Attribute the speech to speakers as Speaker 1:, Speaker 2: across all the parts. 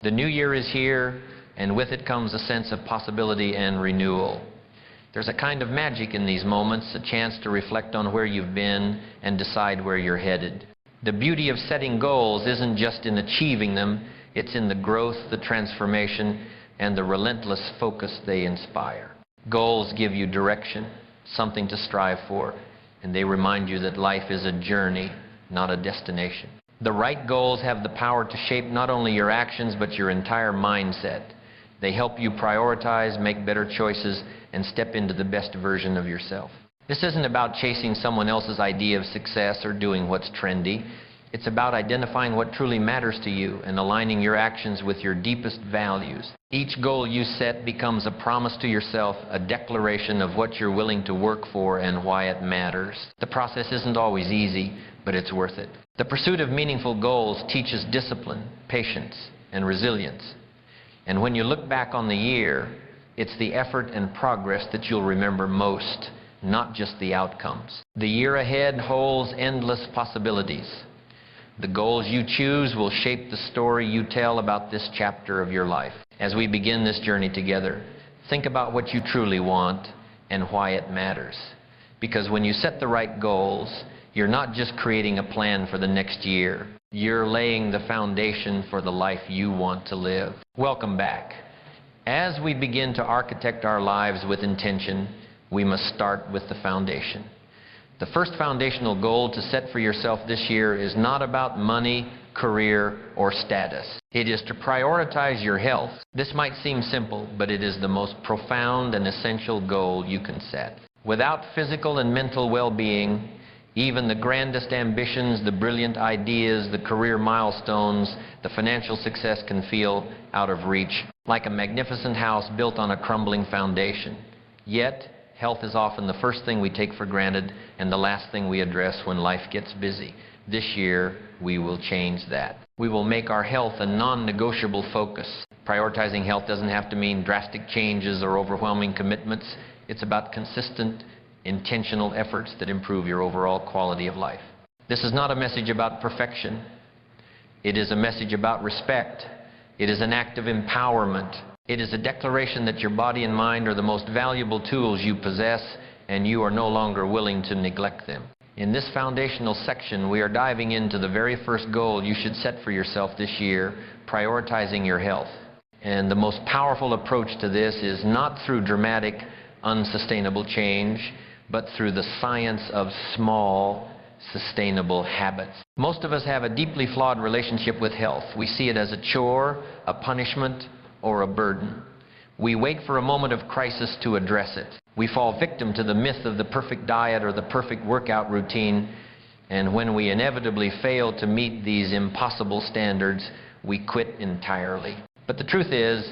Speaker 1: The new year is here, and with it comes a sense of possibility and renewal. There's a kind of magic in these moments, a chance to reflect on where you've been and decide where you're headed. The beauty of setting goals isn't just in achieving them, it's in the growth, the transformation, and the relentless focus they inspire. Goals give you direction, something to strive for, and they remind you that life is a journey, not a destination. The right goals have the power to shape not only your actions, but your entire mindset. They help you prioritize, make better choices, and step into the best version of yourself. This isn't about chasing someone else's idea of success or doing what's trendy. It's about identifying what truly matters to you and aligning your actions with your deepest values. Each goal you set becomes a promise to yourself, a declaration of what you're willing to work for and why it matters. The process isn't always easy, but it's worth it. The pursuit of meaningful goals teaches discipline, patience, and resilience. And when you look back on the year, it's the effort and progress that you'll remember most, not just the outcomes. The year ahead holds endless possibilities. The goals you choose will shape the story you tell about this chapter of your life. As we begin this journey together, think about what you truly want and why it matters. Because when you set the right goals, you're not just creating a plan for the next year. You're laying the foundation for the life you want to live. Welcome back. As we begin to architect our lives with intention, we must start with the foundation. The first foundational goal to set for yourself this year is not about money, career, or status. It is to prioritize your health. This might seem simple, but it is the most profound and essential goal you can set. Without physical and mental well-being, even the grandest ambitions, the brilliant ideas, the career milestones, the financial success can feel out of reach, like a magnificent house built on a crumbling foundation. Yet, health is often the first thing we take for granted and the last thing we address when life gets busy. This year, we will change that. We will make our health a non-negotiable focus. Prioritizing health doesn't have to mean drastic changes or overwhelming commitments. It's about consistent, intentional efforts that improve your overall quality of life. This is not a message about perfection. It is a message about respect. It is an act of empowerment. It is a declaration that your body and mind are the most valuable tools you possess, and you are no longer willing to neglect them. In this foundational section, we are diving into the very first goal you should set for yourself this year, prioritizing your health. And the most powerful approach to this is not through dramatic, unsustainable change, but through the science of small, sustainable habits. Most of us have a deeply flawed relationship with health. We see it as a chore, a punishment, or a burden. We wait for a moment of crisis to address it. We fall victim to the myth of the perfect diet or the perfect workout routine, and when we inevitably fail to meet these impossible standards, we quit entirely. But the truth is,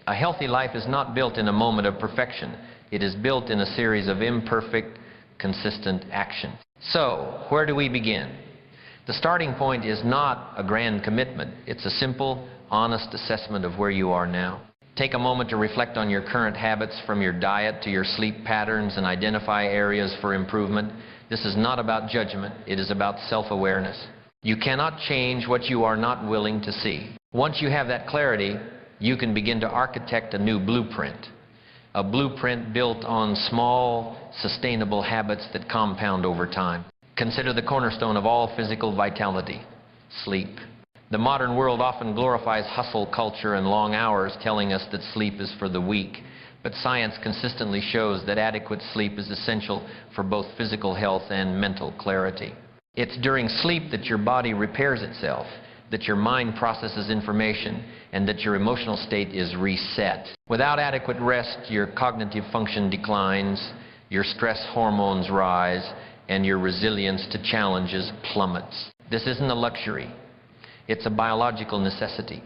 Speaker 1: a healthy life is not built in a moment of perfection. It is built in a series of imperfect, consistent actions. So, where do we begin? The starting point is not a grand commitment. It's a simple, honest assessment of where you are now. Take a moment to reflect on your current habits, from your diet to your sleep patterns, and identify areas for improvement. This is not about judgment. It is about self-awareness. You cannot change what you are not willing to see. Once you have that clarity, you can begin to architect a new blueprint. A blueprint built on small, sustainable habits that compound over time. Consider the cornerstone of all physical vitality: sleep. The modern world often glorifies hustle culture and long hours, telling us that sleep is for the weak. But science consistently shows that adequate sleep is essential for both physical health and mental clarity. It's during sleep that your body repairs itself, that your mind processes information, and that your emotional state is reset. Without adequate rest, your cognitive function declines, your stress hormones rise, and your resilience to challenges plummets. This isn't a luxury. It's a biological necessity.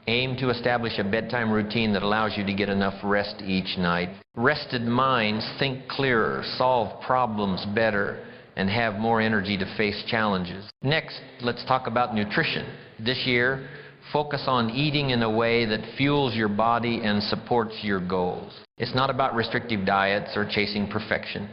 Speaker 1: Aim to establish a bedtime routine that allows you to get enough rest each night. Rested minds think clearer, solve problems better, and have more energy to face challenges. Next, let's talk about nutrition. This year, focus on eating in a way that fuels your body and supports your goals. It's not about restrictive diets or chasing perfection,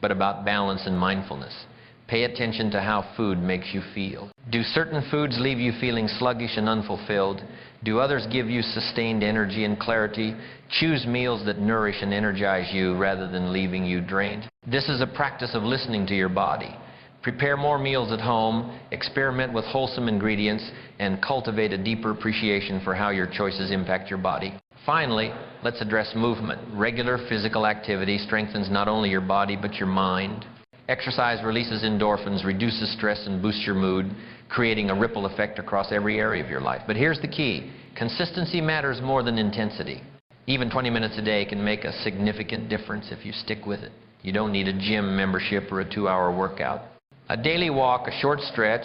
Speaker 1: but about balance and mindfulness. Pay attention to how food makes you feel. Do certain foods leave you feeling sluggish and unfulfilled? Do others give you sustained energy and clarity? Choose meals that nourish and energize you rather than leaving you drained. This is a practice of listening to your body. Prepare more meals at home, experiment with wholesome ingredients, and cultivate a deeper appreciation for how your choices impact your body. Finally, let's address movement. Regular physical activity strengthens not only your body but your mind. Exercise releases endorphins, reduces stress, and boosts your mood, creating a ripple effect across every area of your life. But here's the key. Consistency matters more than intensity. Even 20 minutes a day can make a significant difference if you stick with it. You don't need a gym membership or a 2-hour workout. A daily walk, a short stretch,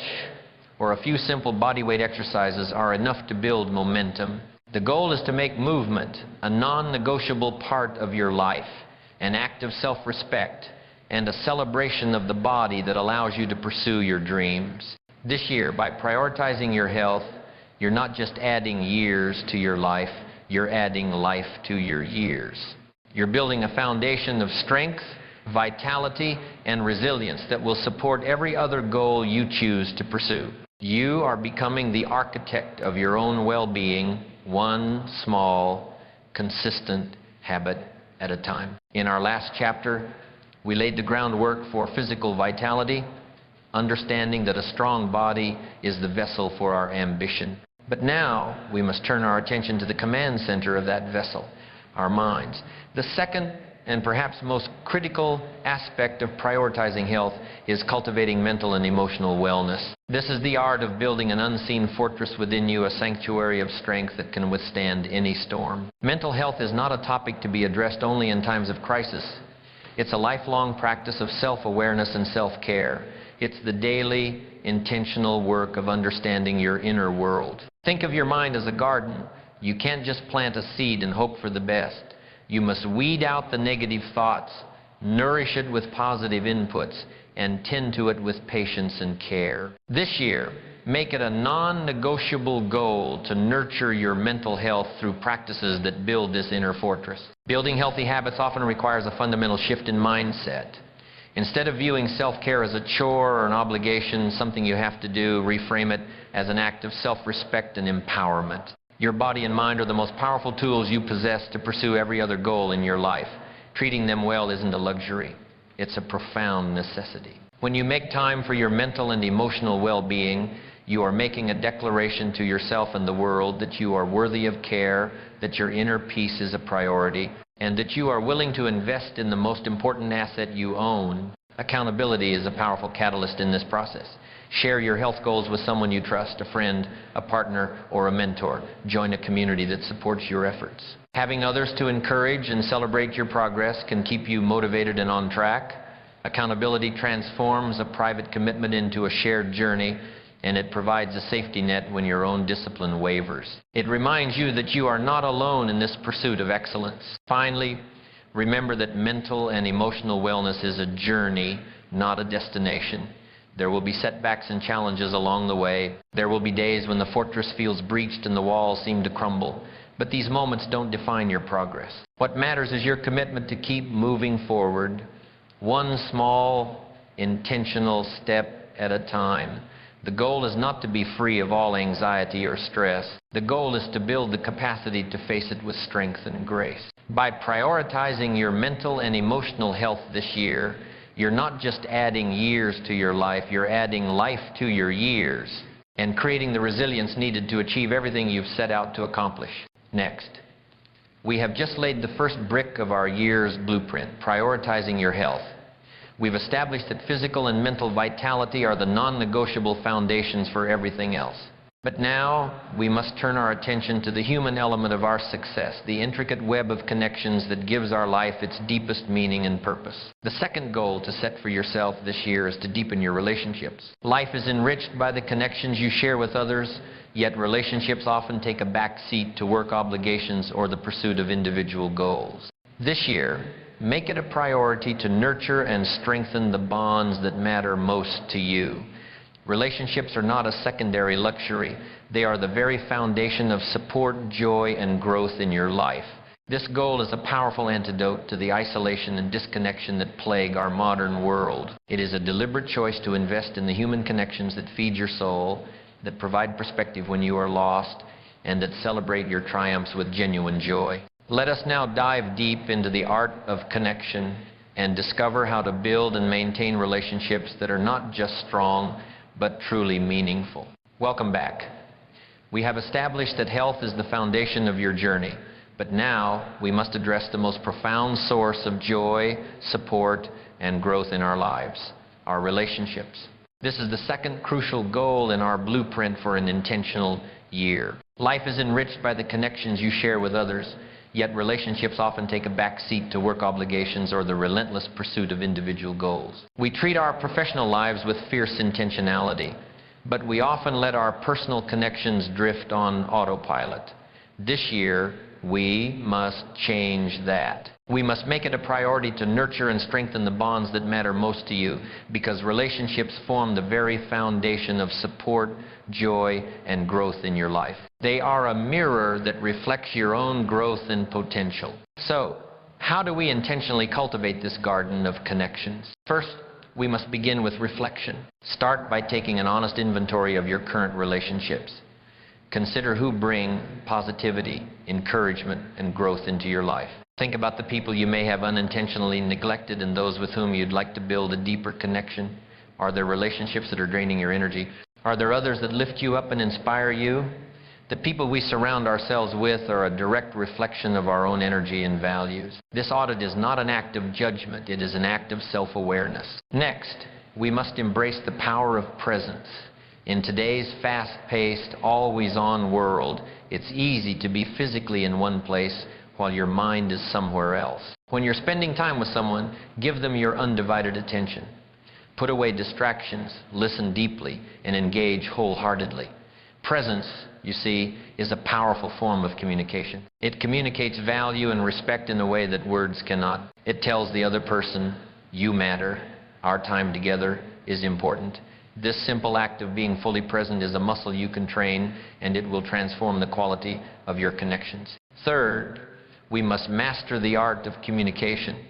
Speaker 1: or a few simple bodyweight exercises are enough to build momentum. The goal is to make movement a non-negotiable part of your life, an act of self-respect, and a celebration of the body that allows you to pursue your dreams. This year, by prioritizing your health, you're not just adding years to your life, you're adding life to your years. You're building a foundation of strength, vitality, and resilience that will support every other goal you choose to pursue. You are becoming the architect of your own well-being, one small, consistent habit at a time. In our last chapter, we laid the groundwork for physical vitality, understanding that a strong body is the vessel for our ambition. But now we must turn our attention to the command center of that vessel, our minds. The second and perhaps most critical aspect of prioritizing health is cultivating mental and emotional wellness. This is the art of building an unseen fortress within you, a sanctuary of strength that can withstand any storm. Mental health is not a topic to be addressed only in times of crisis. It's a lifelong practice of self-awareness and self-care. It's the daily, intentional work of understanding your inner world. Think of your mind as a garden. You can't just plant a seed and hope for the best. You must weed out the negative thoughts, nourish it with positive inputs, and tend to it with patience and care. This year, make it a non-negotiable goal to nurture your mental health through practices that build this inner fortress. Building healthy habits often requires a fundamental shift in mindset. Instead of viewing self-care as a chore or an obligation, something you have to do, reframe it as an act of self-respect and empowerment. Your body and mind are the most powerful tools you possess to pursue every other goal in your life. Treating them well isn't a luxury. It's a profound necessity. When you make time for your mental and emotional well-being, you are making a declaration to yourself and the world that you are worthy of care, that your inner peace is a priority, and that you are willing to invest in the most important asset you own. Accountability is a powerful catalyst in this process. Share your health goals with someone you trust, a friend, a partner, or a mentor. Join a community that supports your efforts. Having others to encourage and celebrate your progress can keep you motivated and on track. Accountability transforms a private commitment into a shared journey, and it provides a safety net when your own discipline wavers. It reminds you that you are not alone in this pursuit of excellence. Finally, remember that mental and emotional wellness is a journey, not a destination. There will be setbacks and challenges along the way. There will be days when the fortress feels breached and the walls seem to crumble. But these moments don't define your progress. What matters is your commitment to keep moving forward, one small, intentional step at a time. The goal is not to be free of all anxiety or stress. The goal is to build the capacity to face it with strength and grace. By prioritizing your mental and emotional health this year, you're not just adding years to your life, you're adding life to your years and creating the resilience needed to achieve everything you've set out to accomplish. Next, we have just laid the first brick of our year's blueprint, prioritizing your health. We've established that physical and mental vitality are the non-negotiable foundations for everything else. But now we must turn our attention to the human element of our success, the intricate web of connections that gives our life its deepest meaning and purpose. The second goal to set for yourself this year is to deepen your relationships. Life is enriched by the connections you share with others, yet relationships often take a back seat to work obligations or the pursuit of individual goals. This year, make it a priority to nurture and strengthen the bonds that matter most to you. Relationships are not a secondary luxury. They are the very foundation of support, joy, and growth in your life. This goal is a powerful antidote to the isolation and disconnection that plague our modern world. It is a deliberate choice to invest in the human connections that feed your soul, that provide perspective when you are lost, and that celebrate your triumphs with genuine joy. Let us now dive deep into the art of connection and discover how to build and maintain relationships that are not just strong, but truly meaningful. Welcome back. We have established that health is the foundation of your journey, but now we must address the most profound source of joy, support, and growth in our lives, our relationships. This is the second crucial goal in our blueprint for an intentional year. Life is enriched by the connections you share with others, yet relationships often take a back seat to work obligations or the relentless pursuit of individual goals. We treat our professional lives with fierce intentionality, but we often let our personal connections drift on autopilot. This year, we must change that. We must make it a priority to nurture and strengthen the bonds that matter most to you, because relationships form the very foundation of support, joy, and growth in your life. They are a mirror that reflects your own growth and potential. So, how do we intentionally cultivate this garden of connections? First, we must begin with reflection. Start by taking an honest inventory of your current relationships. Consider who bring positivity, encouragement, and growth into your life. Think about the people you may have unintentionally neglected and those with whom you'd like to build a deeper connection. Are there relationships that are draining your energy? Are there others that lift you up and inspire you? The people we surround ourselves with are a direct reflection of our own energy and values. This audit is not an act of judgment, it is an act of self-awareness. Next, we must embrace the power of presence. In today's fast-paced, always-on world, it's easy to be physically in one place while your mind is somewhere else. When you're spending time with someone, give them your undivided attention. Put away distractions, listen deeply, and engage wholeheartedly. Presence, you see, is a powerful form of communication. It communicates value and respect in a way that words cannot. It tells the other person, you matter, our time together is important. This simple act of being fully present is a muscle you can train, and it will transform the quality of your connections. Third, we must master the art of communication.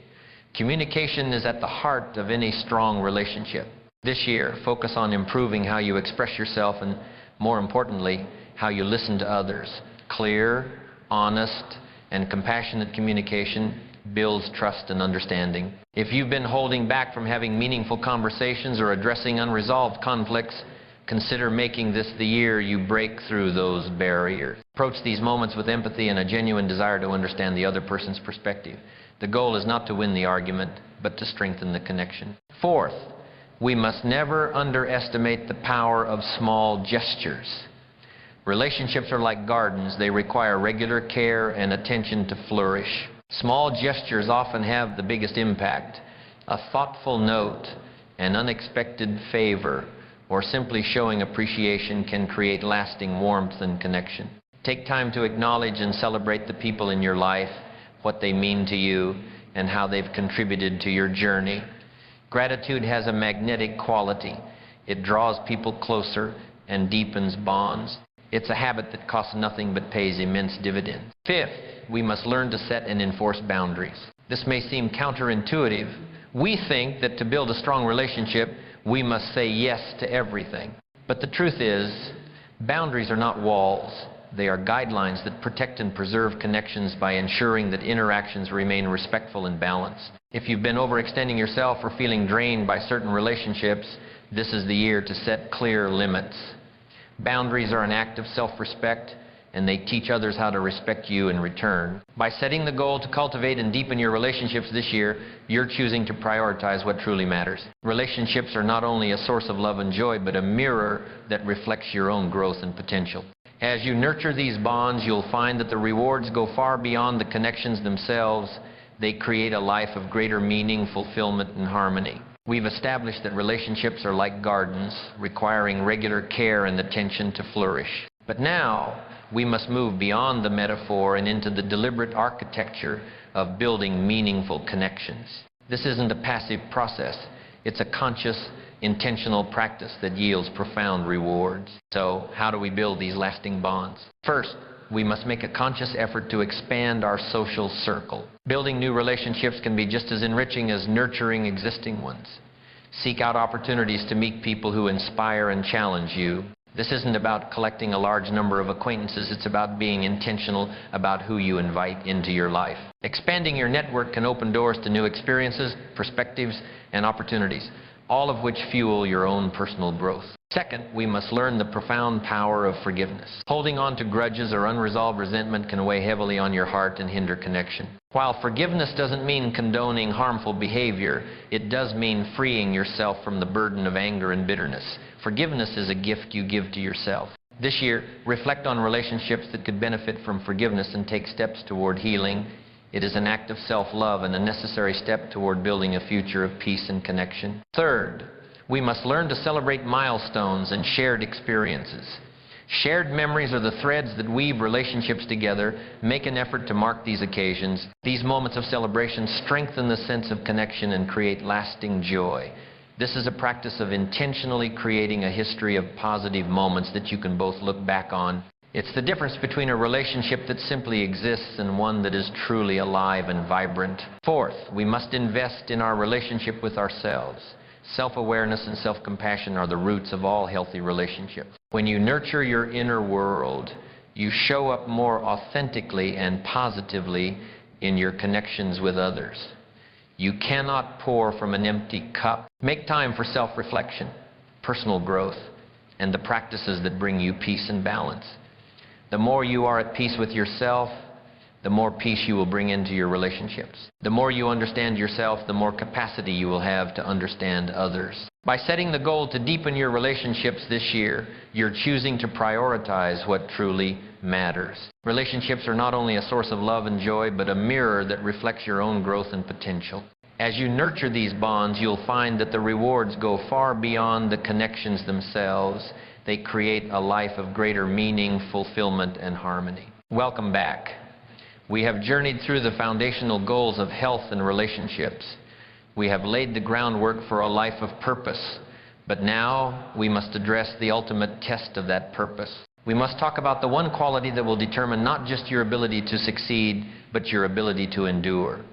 Speaker 1: Communication is at the heart of any strong relationship. This year, focus on improving how you express yourself and, more importantly, how you listen to others. Clear, honest, and compassionate communication builds trust and understanding. If you've been holding back from having meaningful conversations or addressing unresolved conflicts, consider making this the year you break through those barriers. Approach these moments with empathy and a genuine desire to understand the other person's perspective. The goal is not to win the argument, but to strengthen the connection. Fourth, we must never underestimate the power of small gestures. Relationships are like gardens. They require regular care and attention to flourish. Small gestures often have the biggest impact. A thoughtful note, an unexpected favor, or simply showing appreciation can create lasting warmth and connection. Take time to acknowledge and celebrate the people in your life, what they mean to you, and how they've contributed to your journey. Gratitude has a magnetic quality. It draws people closer and deepens bonds. It's a habit that costs nothing but pays immense dividends. Fifth, we must learn to set and enforce boundaries. This may seem counterintuitive. We think that to build a strong relationship, we must say yes to everything. But the truth is, boundaries are not walls. They are guidelines that protect and preserve connections by ensuring that interactions remain respectful and balanced. If you've been overextending yourself or feeling drained by certain relationships, this is the year to set clear limits. Boundaries are an act of self-respect, and they teach others how to respect you in return. By setting the goal to cultivate and deepen your relationships this year, you're choosing to prioritize what truly matters. Relationships are not only a source of love and joy, but a mirror that reflects your own growth and potential. As you nurture these bonds, you'll find that the rewards go far beyond the connections themselves. They create a life of greater meaning, fulfillment, and harmony. We've established that relationships are like gardens, requiring regular care and attention to flourish. But now, we must move beyond the metaphor and into the deliberate architecture of building meaningful connections. This isn't a passive process. It's a conscious, intentional practice that yields profound rewards. So, how do we build these lasting bonds? First, we must make a conscious effort to expand our social circle. Building new relationships can be just as enriching as nurturing existing ones. Seek out opportunities to meet people who inspire and challenge you. This isn't about collecting a large number of acquaintances. It's about being intentional about who you invite into your life. Expanding your network can open doors to new experiences, perspectives, and opportunities, all of which fuel your own personal growth. Second, we must learn the profound power of forgiveness. Holding on to grudges or unresolved resentment can weigh heavily on your heart and hinder connection. While forgiveness doesn't mean condoning harmful behavior, it does mean freeing yourself from the burden of anger and bitterness. Forgiveness is a gift you give to yourself. This year, reflect on relationships that could benefit from forgiveness and take steps toward healing. It is an act of self-love and a necessary step toward building a future of peace and connection. Third, we must learn to celebrate milestones and shared experiences. Shared memories are the threads that weave relationships together. Make an effort to mark these occasions. These moments of celebration strengthen the sense of connection and create lasting joy. This is a practice of intentionally creating a history of positive moments that you can both look back on. It's the difference between a relationship that simply exists and one that is truly alive and vibrant. Fourth, we must invest in our relationship with ourselves. Self-awareness and self-compassion are the roots of all healthy relationships. When you nurture your inner world, you show up more authentically and positively in your connections with others. You cannot pour from an empty cup. Make time for self-reflection, personal growth, and the practices that bring you peace and balance. The more you are at peace with yourself, the more peace you will bring into your relationships. The more you understand yourself, the more capacity you will have to understand others. By setting the goal to deepen your relationships this year, you're choosing to prioritize what truly matters. Relationships are not only a source of love and joy, but a mirror that reflects your own growth and potential. As you nurture these bonds, you'll find that the rewards go far beyond the connections themselves. They create a life of greater meaning, fulfillment, and harmony. Welcome back. We have journeyed through the foundational goals of health and relationships. We have laid the groundwork for a life of purpose, but now we must address the ultimate test of that purpose. We must talk about the one quality that will determine not just your ability to succeed, but your ability to endure.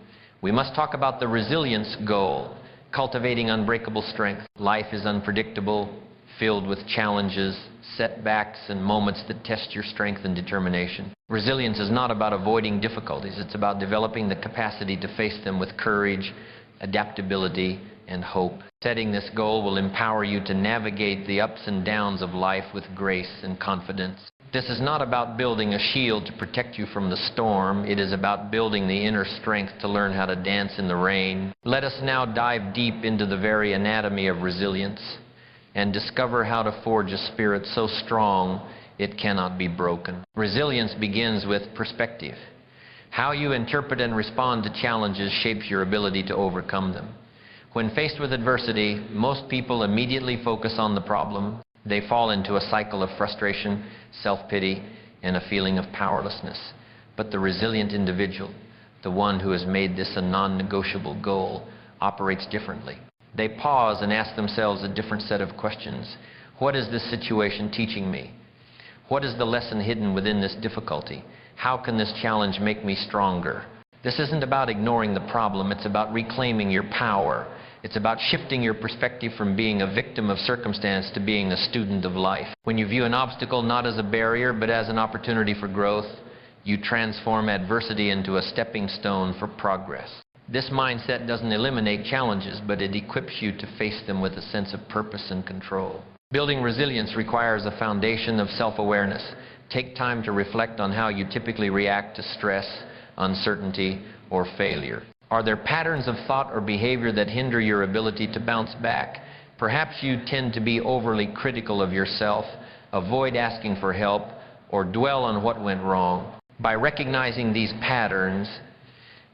Speaker 1: We must talk about the resilience goal, cultivating unbreakable strength. Life is unpredictable, filled with challenges, setbacks, and moments that test your strength and determination. Resilience is not about avoiding difficulties. It's about developing the capacity to face them with courage, adaptability, and hope. Setting this goal will empower you to navigate the ups and downs of life with grace and confidence. This is not about building a shield to protect you from the storm. It is about building the inner strength to learn how to dance in the rain. Let us now dive deep into the very anatomy of resilience and discover how to forge a spirit so strong it cannot be broken. Resilience begins with perspective. How you interpret and respond to challenges shapes your ability to overcome them. When faced with adversity, most people immediately focus on the problem. They fall into a cycle of frustration, self-pity, and a feeling of powerlessness. But the resilient individual, the one who has made this a non-negotiable goal, operates differently. They pause and ask themselves a different set of questions. What is this situation teaching me? What is the lesson hidden within this difficulty? How can this challenge make me stronger? This isn't about ignoring the problem. It's about reclaiming your power. It's about shifting your perspective from being a victim of circumstance to being a student of life. When you view an obstacle not as a barrier, but as an opportunity for growth, you transform adversity into a stepping stone for progress. This mindset doesn't eliminate challenges, but it equips you to face them with a sense of purpose and control. Building resilience requires a foundation of self-awareness. Take time to reflect on how you typically react to stress, uncertainty, or failure. Are there patterns of thought or behavior that hinder your ability to bounce back? Perhaps you tend to be overly critical of yourself, avoid asking for help, or dwell on what went wrong. By recognizing these patterns,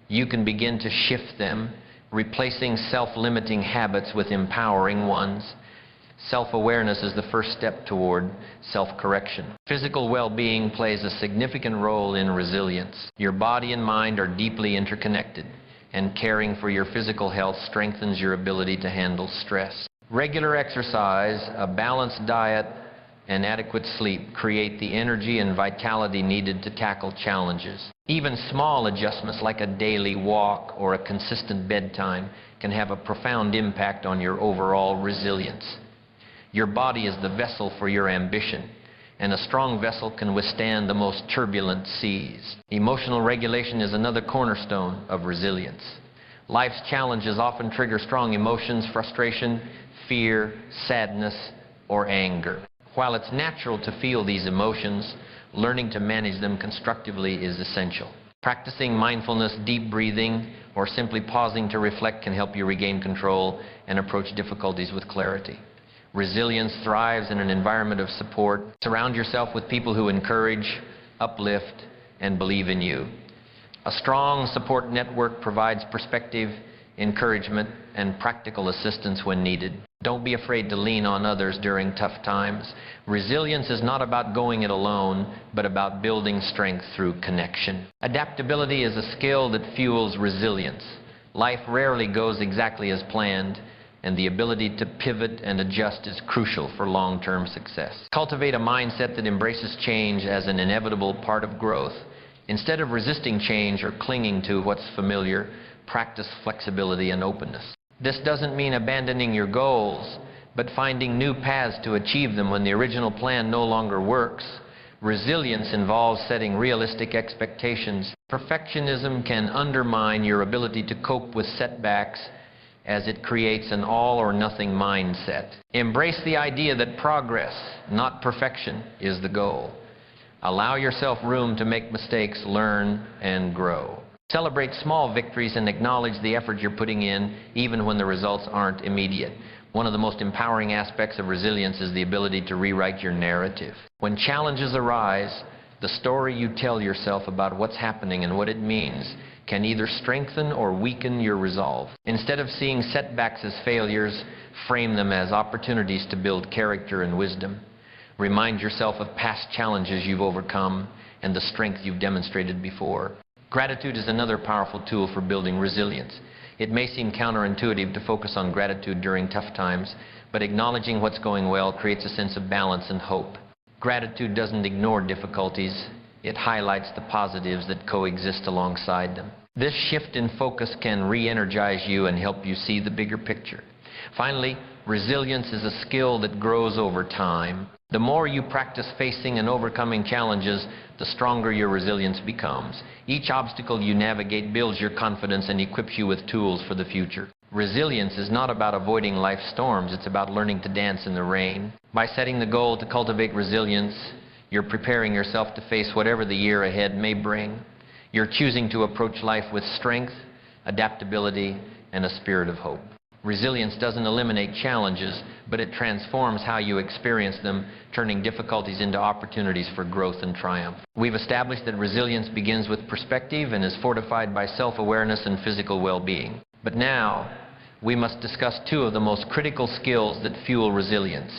Speaker 1: you can begin to shift them, replacing self-limiting habits with empowering ones. Self-awareness is the first step toward self-correction. Physical well-being plays a significant role in resilience. Your body and mind are deeply interconnected, and caring for your physical health strengthens your ability to handle stress. Regular exercise, a balanced diet, and adequate sleep create the energy and vitality needed to tackle challenges. Even small adjustments like a daily walk or a consistent bedtime can have a profound impact on your overall resilience. Your body is the vessel for your ambition, and a strong vessel can withstand the most turbulent seas. Emotional regulation is another cornerstone of resilience. Life's challenges often trigger strong emotions, frustration, fear, sadness, or anger. While it's natural to feel these emotions, learning to manage them constructively is essential. Practicing mindfulness, deep breathing, or simply pausing to reflect can help you regain control and approach difficulties with clarity. Resilience thrives in an environment of support. Surround yourself with people who encourage, uplift, and believe in you. A strong support network provides perspective, encouragement, and practical assistance when needed. Don't be afraid to lean on others during tough times. Resilience is not about going it alone, but about building strength through connection. Adaptability is a skill that fuels resilience. Life rarely goes exactly as planned, and the ability to pivot and adjust is crucial for long-term success. Cultivate a mindset that embraces change as an inevitable part of growth. Instead of resisting change or clinging to what's familiar, practice flexibility and openness. This doesn't mean abandoning your goals, but finding new paths to achieve them when the original plan no longer works. Resilience involves setting realistic expectations. Perfectionism can undermine your ability to cope with setbacks, as it creates an all-or-nothing mindset. Embrace the idea that progress, not perfection, is the goal. Allow yourself room to make mistakes, learn, and grow. Celebrate small victories and acknowledge the effort you're putting in, even when the results aren't immediate. One of the most empowering aspects of resilience is the ability to rewrite your narrative. When challenges arise, the story you tell yourself about what's happening and what it means can either strengthen or weaken your resolve. Instead of seeing setbacks as failures, frame them as opportunities to build character and wisdom. Remind yourself of past challenges you've overcome and the strength you've demonstrated before. Gratitude is another powerful tool for building resilience. It may seem counterintuitive to focus on gratitude during tough times, but acknowledging what's going well creates a sense of balance and hope. Gratitude doesn't ignore difficulties. It highlights the positives that coexist alongside them. This shift in focus can re-energize you and help you see the bigger picture. Finally, resilience is a skill that grows over time. The more you practice facing and overcoming challenges, the stronger your resilience becomes. Each obstacle you navigate builds your confidence and equips you with tools for the future. Resilience is not about avoiding life's storms, it's about learning to dance in the rain. By setting the goal to cultivate resilience, you're preparing yourself to face whatever the year ahead may bring. You're choosing to approach life with strength, adaptability, and a spirit of hope. Resilience doesn't eliminate challenges, but it transforms how you experience them, turning difficulties into opportunities for growth and triumph. We've established that resilience begins with perspective and is fortified by self-awareness and physical well-being. But now, we must discuss two of the most critical skills that fuel resilience: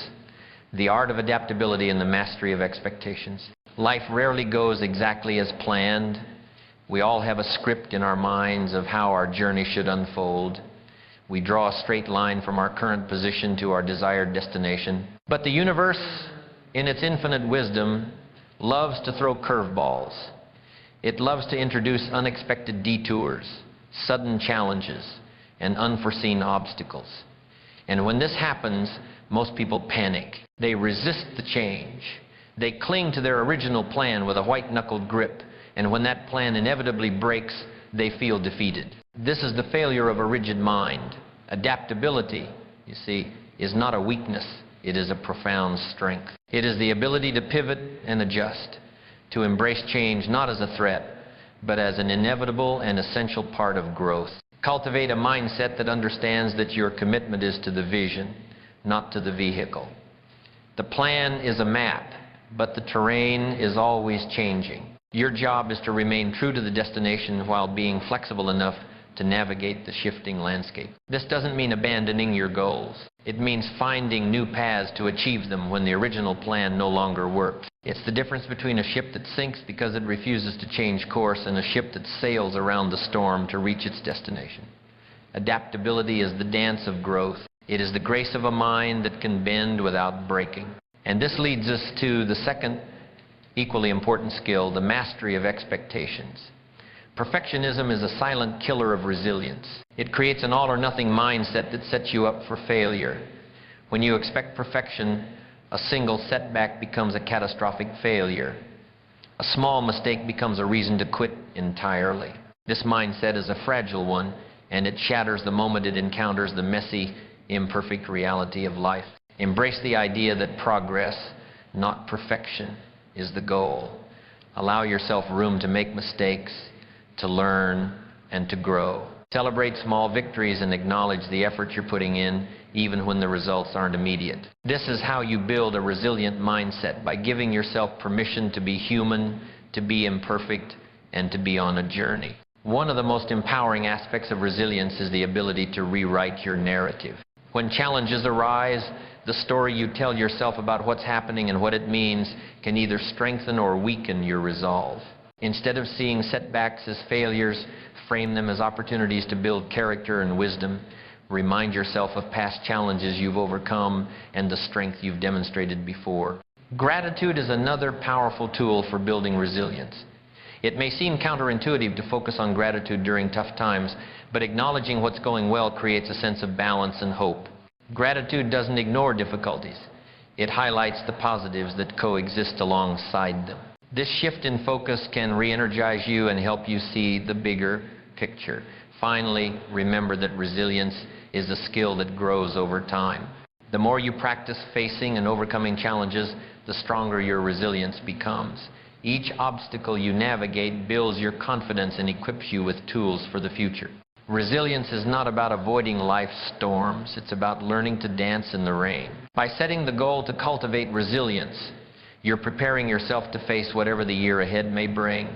Speaker 1: the art of adaptability and the mastery of expectations. Life rarely goes exactly as planned. We all have a script in our minds of how our journey should unfold. We draw a straight line from our current position to our desired destination. But the universe, in its infinite wisdom, loves to throw curveballs. It loves to introduce unexpected detours, sudden challenges, and unforeseen obstacles. And when this happens, most people panic. They resist the change. They cling to their original plan with a white-knuckled grip. And when that plan inevitably breaks, they feel defeated. This is the failure of a rigid mind. Adaptability, you see, is not a weakness. It is a profound strength. It is the ability to pivot and adjust, to embrace change not as a threat, but as an inevitable and essential part of growth. Cultivate a mindset that understands that your commitment is to the vision, not to the vehicle. The plan is a map, but the terrain is always changing. Your job is to remain true to the destination while being flexible enough to navigate the shifting landscape. This doesn't mean abandoning your goals. It means finding new paths to achieve them when the original plan no longer works. It's the difference between a ship that sinks because it refuses to change course and a ship that sails around the storm to reach its destination. Adaptability is the dance of growth. It is the grace of a mind that can bend without breaking. And this leads us to the second equally important skill, the mastery of expectations. Perfectionism is a silent killer of resilience. It creates an all-or-nothing mindset that sets you up for failure. When you expect perfection, a single setback becomes a catastrophic failure. A small mistake becomes a reason to quit entirely. This mindset is a fragile one, and it shatters the moment it encounters the messy, imperfect reality of life. Embrace the idea that progress, not perfection, is the goal. Allow yourself room to make mistakes, to learn, and to grow. Celebrate small victories and acknowledge the effort you're putting in, even when the results aren't immediate. This is how you build a resilient mindset, by giving yourself permission to be human, to be imperfect, and to be on a journey. One of the most empowering aspects of resilience is the ability to rewrite your narrative. When challenges arise, the story you tell yourself about what's happening and what it means can either strengthen or weaken your resolve. Instead of seeing setbacks as failures, frame them as opportunities to build character and wisdom. Remind yourself of past challenges you've overcome and the strength you've demonstrated before. Gratitude is another powerful tool for building resilience. It may seem counterintuitive to focus on gratitude during tough times, but acknowledging what's going well creates a sense of balance and hope. Gratitude doesn't ignore difficulties. It highlights the positives that coexist alongside them. This shift in focus can re-energize you and help you see the bigger picture. Finally, remember that resilience is a skill that grows over time. The more you practice facing and overcoming challenges, the stronger your resilience becomes. Each obstacle you navigate builds your confidence and equips you with tools for the future. Resilience is not about avoiding life's storms. It's about learning to dance in the rain. By setting the goal to cultivate resilience, you're preparing yourself to face whatever the year ahead may bring.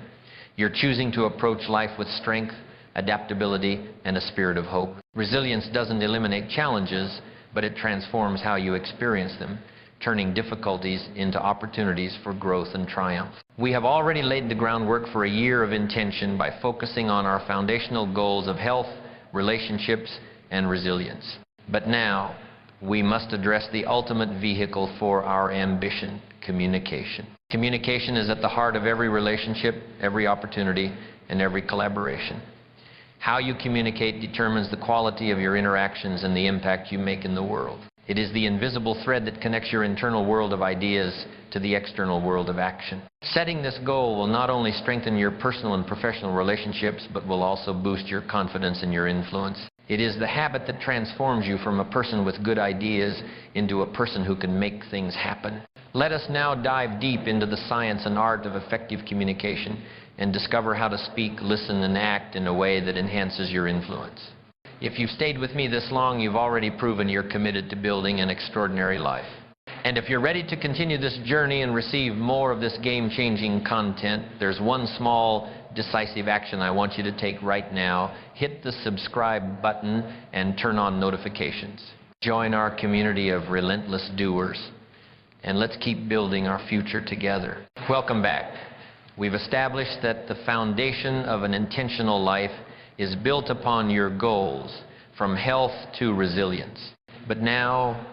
Speaker 1: You're choosing to approach life with strength, adaptability, and a spirit of hope. Resilience doesn't eliminate challenges, but it transforms how you experience them, turning difficulties into opportunities for growth and triumph. We have already laid the groundwork for a year of intention by focusing on our foundational goals of health, relationships, and resilience. But now, we must address the ultimate vehicle for our ambition: communication. Communication is at the heart of every relationship, every opportunity, and every collaboration. How you communicate determines the quality of your interactions and the impact you make in the world. It is the invisible thread that connects your internal world of ideas to the external world of action. Setting this goal will not only strengthen your personal and professional relationships, but will also boost your confidence and your influence. It is the habit that transforms you from a person with good ideas into a person who can make things happen. Let us now dive deep into the science and art of effective communication and discover how to speak, listen, and act in a way that enhances your influence. If you've stayed with me this long, you've already proven you're committed to building an extraordinary life. And if you're ready to continue this journey and receive more of this game-changing content, there's one small, decisive action I want you to take right now. Hit the subscribe button and turn on notifications. Join our community of relentless doers, and let's keep building our future together. Welcome back. We've established that the foundation of an intentional life is built upon your goals, from health to resilience. But now,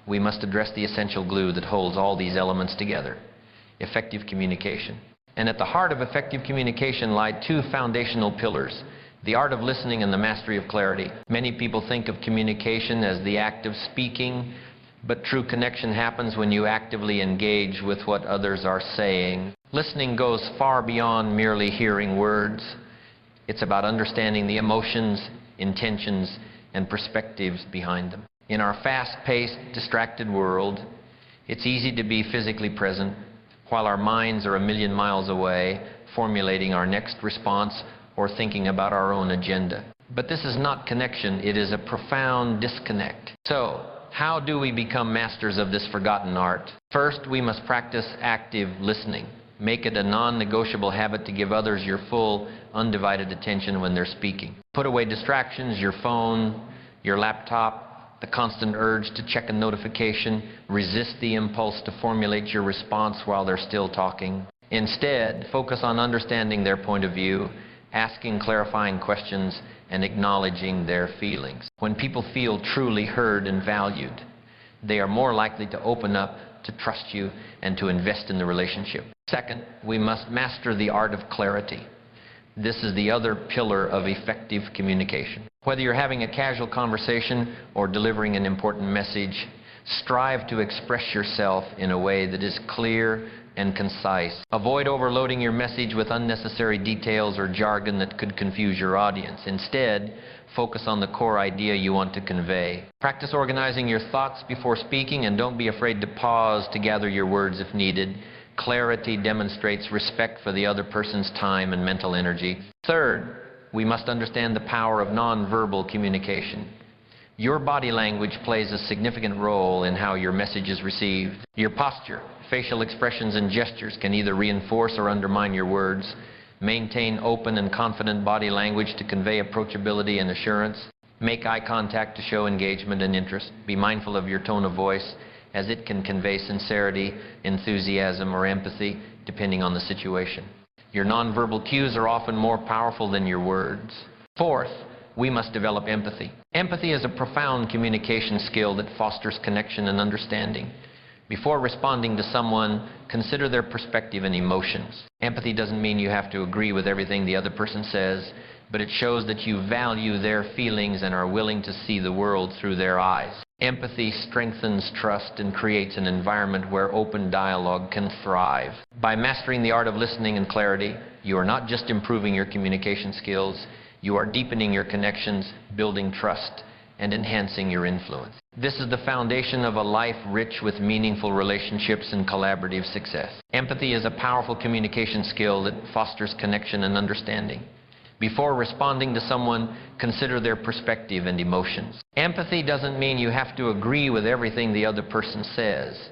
Speaker 1: we must address the essential glue that holds all these elements together: effective communication. And at the heart of effective communication lie two foundational pillars: the art of listening and the mastery of clarity. Many people think of communication as the act of speaking, but true connection happens when you actively engage with what others are saying. Listening goes far beyond merely hearing words. It's about understanding the emotions, intentions, and perspectives behind them. In our fast-paced, distracted world, it's easy to be physically present while our minds are a million miles away, formulating our next response or thinking about our own agenda. But this is not connection, it is a profound disconnect. So, how do we become masters of this forgotten art? First, we must practice active listening. Make it a non-negotiable habit to give others your full, undivided attention when they're speaking. Put away distractions, your phone, your laptop, the constant urge to check a notification. Resist the impulse to formulate your response while they're still talking. Instead, focus on understanding their point of view, asking clarifying questions, and acknowledging their feelings. When people feel truly heard and valued, they are more likely to open up, to trust you, and to invest in the relationship. Second, we must master the art of clarity. This is the other pillar of effective communication. Whether you're having a casual conversation or delivering an important message, Strive to express yourself in a way that is clear and concise. Avoid overloading your message with unnecessary details or jargon that could confuse your audience. Instead, focus on the core idea you want to convey. Practice organizing your thoughts before speaking, and don't be afraid to pause to gather your words if needed. Clarity demonstrates respect for the other person's time and mental energy. Third, we must understand the power of nonverbal communication. Your body language plays a significant role in how your message is received. Your posture, facial expressions, and gestures can either reinforce or undermine your words. Maintain open and confident body language to convey approachability and assurance. Make eye contact to show engagement and interest. Be mindful of your tone of voice, as it can convey sincerity, enthusiasm, or empathy, depending on the situation. Your nonverbal cues are often more powerful than your words. Fourth, we must develop empathy. Empathy is a profound communication skill that fosters connection and understanding. Before responding to someone, consider their perspective and emotions. Empathy doesn't mean you have to agree with everything the other person says, but it shows that you value their feelings and are willing to see the world through their eyes. Empathy strengthens trust and creates an environment where open dialogue can thrive. By mastering the art of listening and clarity, you are not just improving your communication skills, you are deepening your connections, building trust, and enhancing your influence. This is the foundation of a life rich with meaningful relationships and collaborative success. Empathy is a powerful communication skill that fosters connection and understanding. Before responding to someone, consider their perspective and emotions. Empathy doesn't mean you have to agree with everything the other person says,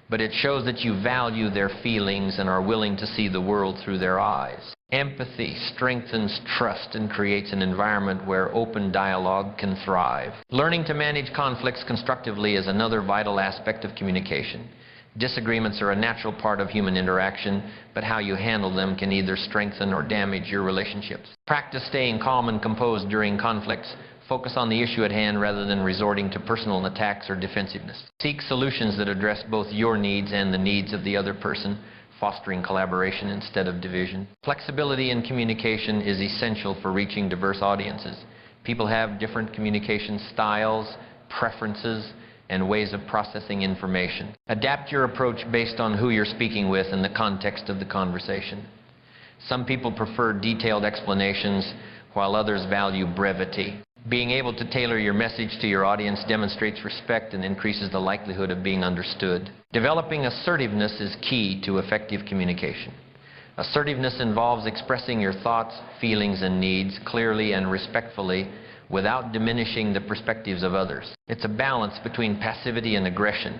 Speaker 1: but it shows that you value their feelings and are willing to see the world through their eyes. Empathy strengthens trust and creates an environment where open dialogue can thrive. Learning to manage conflicts constructively is another vital aspect of communication. Disagreements are a natural part of human interaction, but how you handle them can either strengthen or damage your relationships. Practice staying calm and composed during conflicts. Focus on the issue at hand rather than resorting to personal attacks or defensiveness. Seek solutions that address both your needs and the needs of the other person, fostering collaboration instead of division. Flexibility in communication is essential for reaching diverse audiences. People have different communication styles, preferences, and ways of processing information. Adapt your approach based on who you're speaking with and the context of the conversation. Some people prefer detailed explanations, while others value brevity. Being able to tailor your message to your audience demonstrates respect and increases the likelihood of being understood. Developing assertiveness is key to effective communication. Assertiveness involves expressing your thoughts, feelings, and needs clearly and respectfully without diminishing the perspectives of others. It's a balance between passivity and aggression,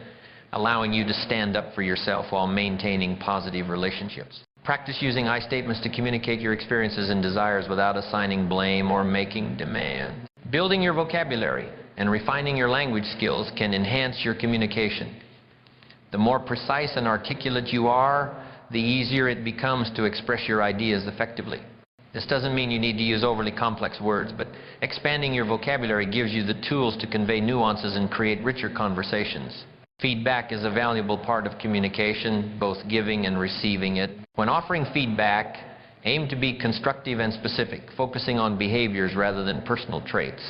Speaker 1: allowing you to stand up for yourself while maintaining positive relationships. Practice using I statements to communicate your experiences and desires without assigning blame or making demands. Building your vocabulary and refining your language skills can enhance your communication. The more precise and articulate you are, the easier it becomes to express your ideas effectively. This doesn't mean you need to use overly complex words, but expanding your vocabulary gives you the tools to convey nuances and create richer conversations. Feedback is a valuable part of communication, both giving and receiving it. When offering feedback, aim to be constructive and specific, focusing on behaviors rather than personal traits.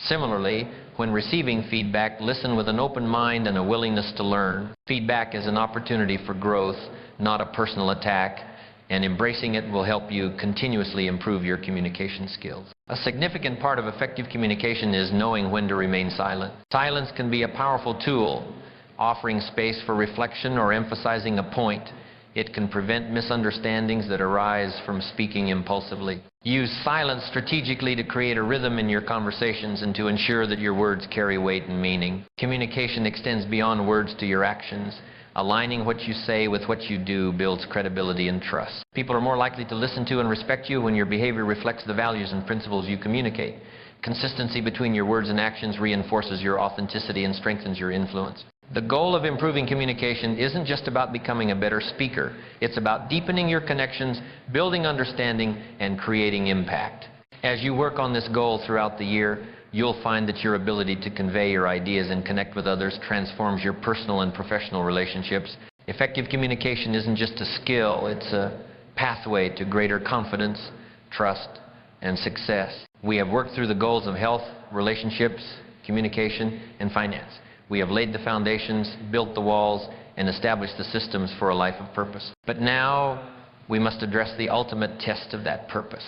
Speaker 1: Similarly, when receiving feedback, listen with an open mind and a willingness to learn. Feedback is an opportunity for growth, not a personal attack, and embracing it will help you continuously improve your communication skills. A significant part of effective communication is knowing when to remain silent. Silence can be a powerful tool, offering space for reflection or emphasizing a point. It can prevent misunderstandings that arise from speaking impulsively. Use silence strategically to create a rhythm in your conversations and to ensure that your words carry weight and meaning. Communication extends beyond words to your actions. Aligning what you say with what you do builds credibility and trust. People are more likely to listen to and respect you when your behavior reflects the values and principles you communicate. Consistency between your words and actions reinforces your authenticity and strengthens your influence. The goal of improving communication isn't just about becoming a better speaker. It's about deepening your connections, building understanding, and creating impact. As you work on this goal throughout the year, you'll find that your ability to convey your ideas and connect with others transforms your personal and professional relationships. Effective communication isn't just a skill, it's a pathway to greater confidence, trust, and success. We have worked through the goals of health, relationships, communication, and finance. We have laid the foundations, built the walls, and established the systems for a life of purpose. But now we must address the ultimate test of that purpose.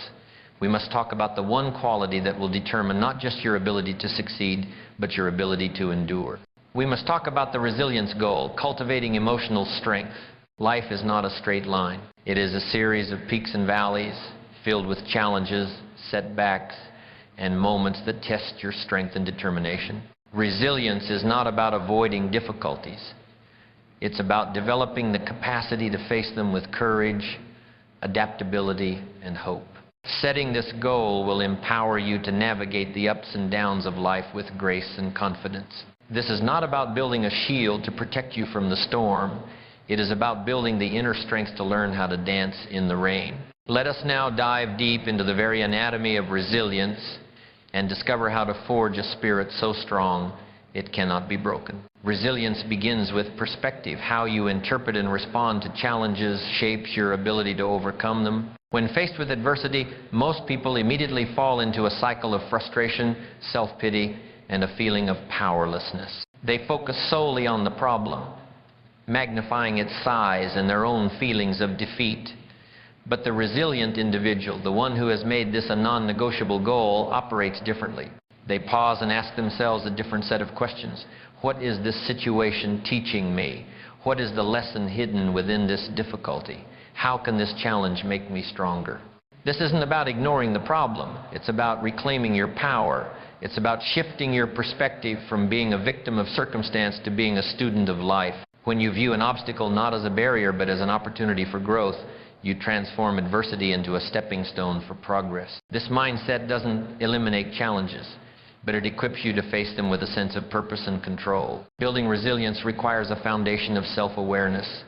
Speaker 1: We must talk about the one quality that will determine not just your ability to succeed, but your ability to endure. We must talk about the resilience goal, cultivating emotional strength. Life is not a straight line. It is a series of peaks and valleys, filled with challenges, setbacks, and moments that test your strength and determination. Resilience is not about avoiding difficulties. It's about developing the capacity to face them with courage, adaptability, and hope. Setting this goal will empower you to navigate the ups and downs of life with grace and confidence. This is not about building a shield to protect you from the storm. It is about building the inner strength to learn how to dance in the rain. Let us now dive deep into the very anatomy of resilience and discover how to forge a spirit so strong it cannot be broken. Resilience begins with perspective. How you interpret and respond to challenges shapes your ability to overcome them. When faced with adversity, most people immediately fall into a cycle of frustration, self-pity, and a feeling of powerlessness. They focus solely on the problem, magnifying its size and their own feelings of defeat. But the resilient individual, the one who has made this a non-negotiable goal, operates differently. They pause and ask themselves a different set of questions. What is this situation teaching me? What is the lesson hidden within this difficulty? How can this challenge make me stronger? This isn't about ignoring the problem. It's about reclaiming your power. It's about shifting your perspective from being a victim of circumstance to being a student of life. When you view an obstacle not as a barrier but as an opportunity for growth, you transform adversity into a stepping stone for progress. This mindset doesn't eliminate challenges, but it equips you to face them with a sense of purpose and control. Building resilience requires a foundation of self-awareness.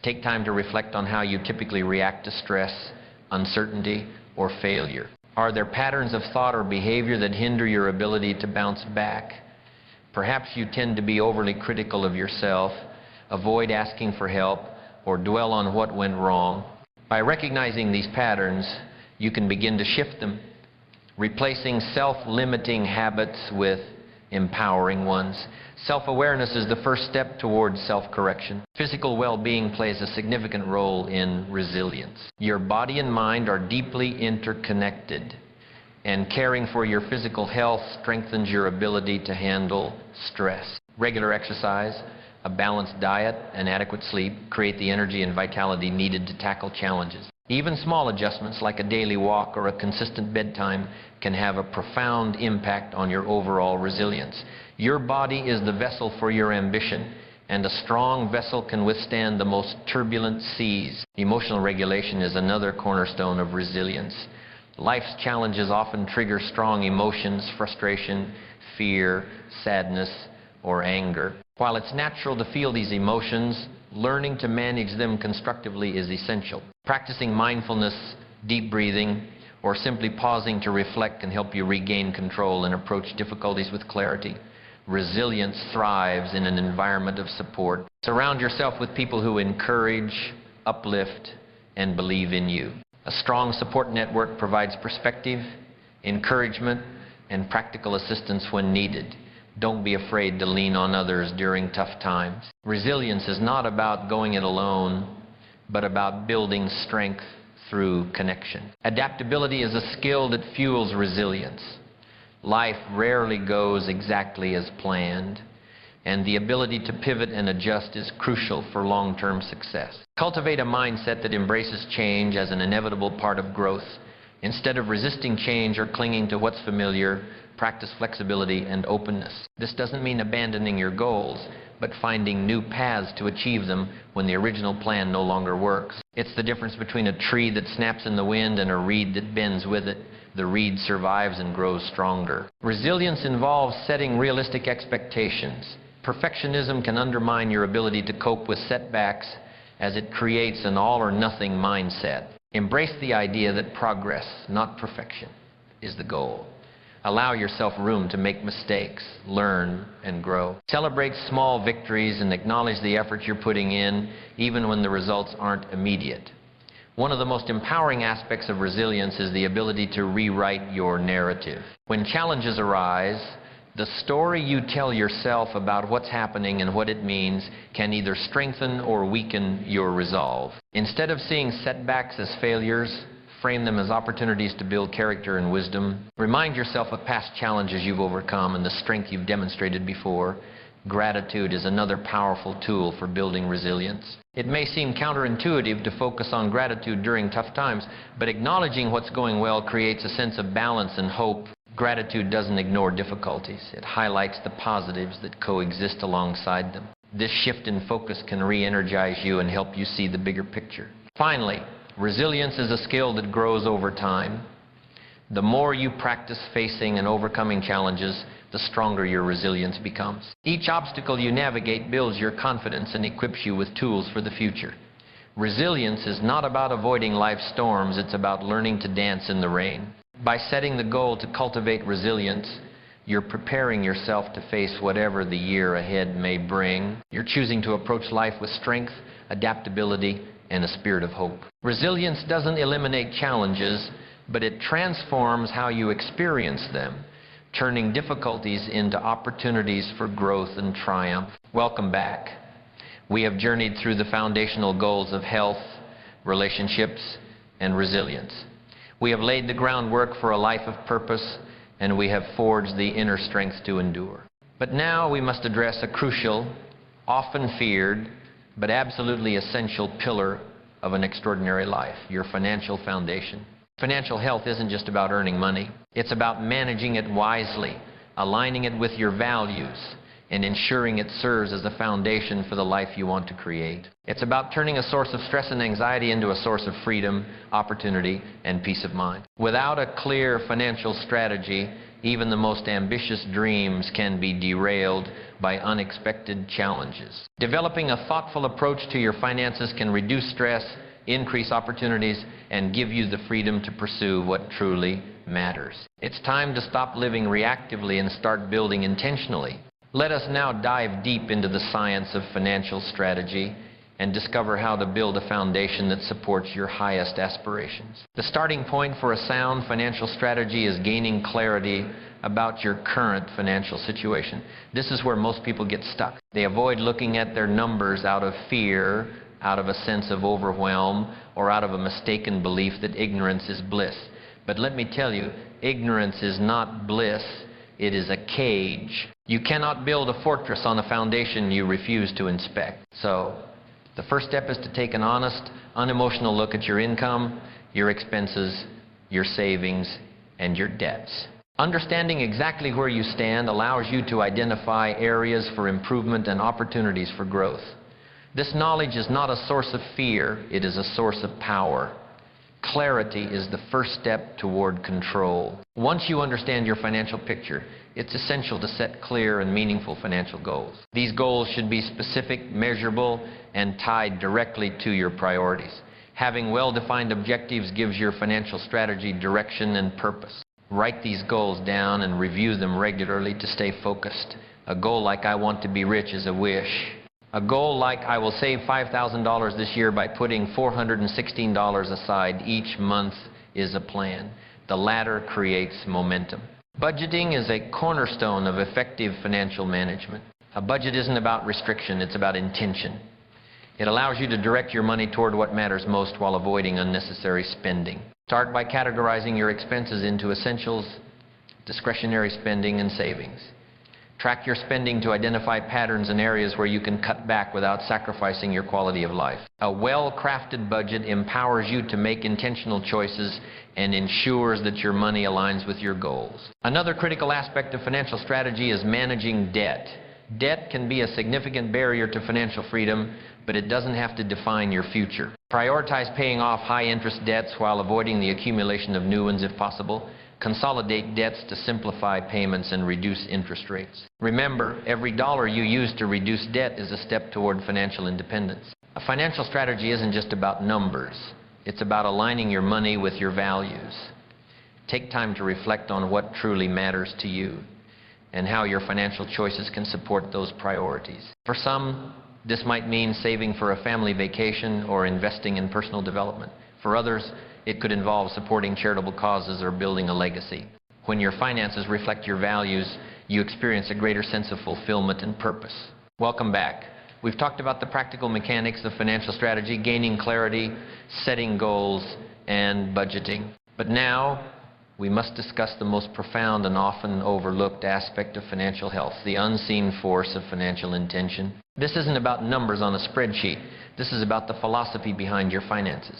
Speaker 1: Take time to reflect on how you typically react to stress, uncertainty, or failure. Are there patterns of thought or behavior that hinder your ability to bounce back? Perhaps you tend to be overly critical of yourself, avoid asking for help, or dwell on what went wrong. By recognizing these patterns, you can begin to shift them, replacing self-limiting habits with empowering ones. Self-awareness is the first step towards self-correction. Physical well-being plays a significant role in resilience. Your body and mind are deeply interconnected, and caring for your physical health strengthens your ability to handle stress. Regular exercise, a balanced diet, and adequate sleep create the energy and vitality needed to tackle challenges. Even small adjustments like a daily walk or a consistent bedtime can have a profound impact on your overall resilience. Your body is the vessel for your ambition, and a strong vessel can withstand the most turbulent seas. Emotional regulation is another cornerstone of resilience. Life's challenges often trigger strong emotions, frustration, fear, sadness, or anger. While it's natural to feel these emotions, learning to manage them constructively is essential. Practicing mindfulness, deep breathing, or simply pausing to reflect can help you regain control and approach difficulties with clarity. Resilience thrives in an environment of support. Surround yourself with people who encourage, uplift, and believe in you. A strong support network provides perspective, encouragement, and practical assistance when needed. Don't be afraid to lean on others during tough times. Resilience is not about going it alone, but about building strength through connection. Adaptability is a skill that fuels resilience. Life rarely goes exactly as planned, and the ability to pivot and adjust is crucial for long-term success. Cultivate a mindset that embraces change as an inevitable part of growth. Instead of resisting change or clinging to what's familiar, practice flexibility and openness. This doesn't mean abandoning your goals, but finding new paths to achieve them when the original plan no longer works. It's the difference between a tree that snaps in the wind and a reed that bends with it. The reed survives and grows stronger. Resilience involves setting realistic expectations. Perfectionism can undermine your ability to cope with setbacks, as it creates an all-or-nothing mindset. Embrace the idea that progress, not perfection, is the goal. Allow yourself room to make mistakes, learn, and grow. Celebrate small victories and acknowledge the effort you're putting in, even when the results aren't immediate. One of the most empowering aspects of resilience is the ability to rewrite your narrative. When challenges arise, The story you tell yourself about what's happening and what it means can either strengthen or weaken your resolve. Instead of seeing setbacks as failures, frame them as opportunities to build character and wisdom. Remind yourself of past challenges you've overcome and the strength you've demonstrated before. Gratitude is another powerful tool for building resilience. It may seem counterintuitive to focus on gratitude during tough times, but acknowledging what's going well creates a sense of balance and hope. Gratitude doesn't ignore difficulties. It highlights the positives that coexist alongside them. This shift in focus can re-energize you and help you see the bigger picture. Finally, resilience is a skill that grows over time. The more you practice facing and overcoming challenges, the stronger your resilience becomes. Each obstacle you navigate builds your confidence and equips you with tools for the future. Resilience is not about avoiding life's storms, it's about learning to dance in the rain. By setting the goal to cultivate resilience, you're preparing yourself to face whatever the year ahead may bring. You're choosing to approach life with strength, adaptability, and a spirit of hope. Resilience doesn't eliminate challenges, but it transforms how you experience them, turning difficulties into opportunities for growth and triumph. Welcome back. We have journeyed through the foundational goals of health, relationships, and resilience. We have laid the groundwork for a life of purpose, and we have forged the inner strength to endure. But now we must address a crucial, often feared, but absolutely essential pillar of an extraordinary life: your financial foundation. Financial health isn't just about earning money. It's about managing it wisely, aligning it with your values, and ensuring it serves as the foundation for the life you want to create. It's about turning a source of stress and anxiety into a source of freedom, opportunity, and peace of mind. Without a clear financial strategy, even the most ambitious dreams can be derailed by unexpected challenges. Developing a thoughtful approach to your finances can reduce stress, increase opportunities, and give you the freedom to pursue what truly matters. It's time to stop living reactively and start building intentionally. Let us now dive deep into the science of financial strategy and discover how to build a foundation that supports your highest aspirations. The starting point for a sound financial strategy is gaining clarity about your current financial situation. This is where most people get stuck. They avoid looking at their numbers out of fear, out of a sense of overwhelm, or out of a mistaken belief that ignorance is bliss. But let me tell you, ignorance is not bliss, it is a cage. You cannot build a fortress on a foundation you refuse to inspect. So, the first step is to take an honest, unemotional look at your income, your expenses, your savings, and your debts. Understanding exactly where you stand allows you to identify areas for improvement and opportunities for growth. This knowledge is not a source of fear, it is a source of power. Clarity is the first step toward control. Once you understand your financial picture, it's essential to set clear and meaningful financial goals. These goals should be specific, measurable, and tied directly to your priorities. Having well-defined objectives gives your financial strategy direction and purpose. Write these goals down and review them regularly to stay focused. A goal like "I want to be rich" is a wish. A goal like "I will save $5,000 this year by putting $416 aside each month" is a plan. The latter creates momentum. Budgeting is a cornerstone of effective financial management. A budget isn't about restriction, it's about intention. It allows you to direct your money toward what matters most while avoiding unnecessary spending. Start by categorizing your expenses into essentials, discretionary spending, and savings. Track your spending to identify patterns and areas where you can cut back without sacrificing your quality of life. A well-crafted budget empowers you to make intentional choices and ensures that your money aligns with your goals. Another critical aspect of financial strategy is managing debt. Debt can be a significant barrier to financial freedom, but it doesn't have to define your future. Prioritize paying off high-interest debts while avoiding the accumulation of new ones if possible. Consolidate debts to simplify payments and reduce interest rates. Remember, every dollar you use to reduce debt is a step toward financial independence. A financial strategy isn't just about numbers. It's about aligning your money with your values. Take time to reflect on what truly matters to you and how your financial choices can support those priorities. For some, this might mean saving for a family vacation or investing in personal development. For others, it could involve supporting charitable causes or building a legacy. When your finances reflect your values, you experience a greater sense of fulfillment and purpose. Welcome back. We've talked about the practical mechanics of financial strategy, gaining clarity, setting goals, and budgeting. But now, we must discuss the most profound and often overlooked aspect of financial health, the unseen force of financial intention. This isn't about numbers on a spreadsheet. This is about the philosophy behind your finances.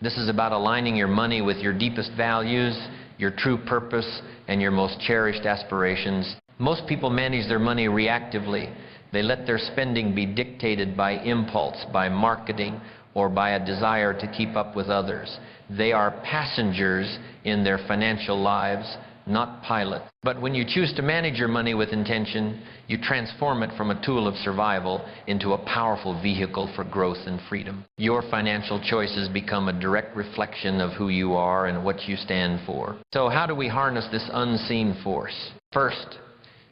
Speaker 1: This is about aligning your money with your deepest values, your true purpose, and your most cherished aspirations. Most people manage their money reactively. They let their spending be dictated by impulse, by marketing, or by a desire to keep up with others. They are passengers in their financial lives, not pilots. But when you choose to manage your money with intention, you transform it from a tool of survival into a powerful vehicle for growth and freedom. Your financial choices become a direct reflection of who you are and what you stand for. So how do we harness this unseen force? First,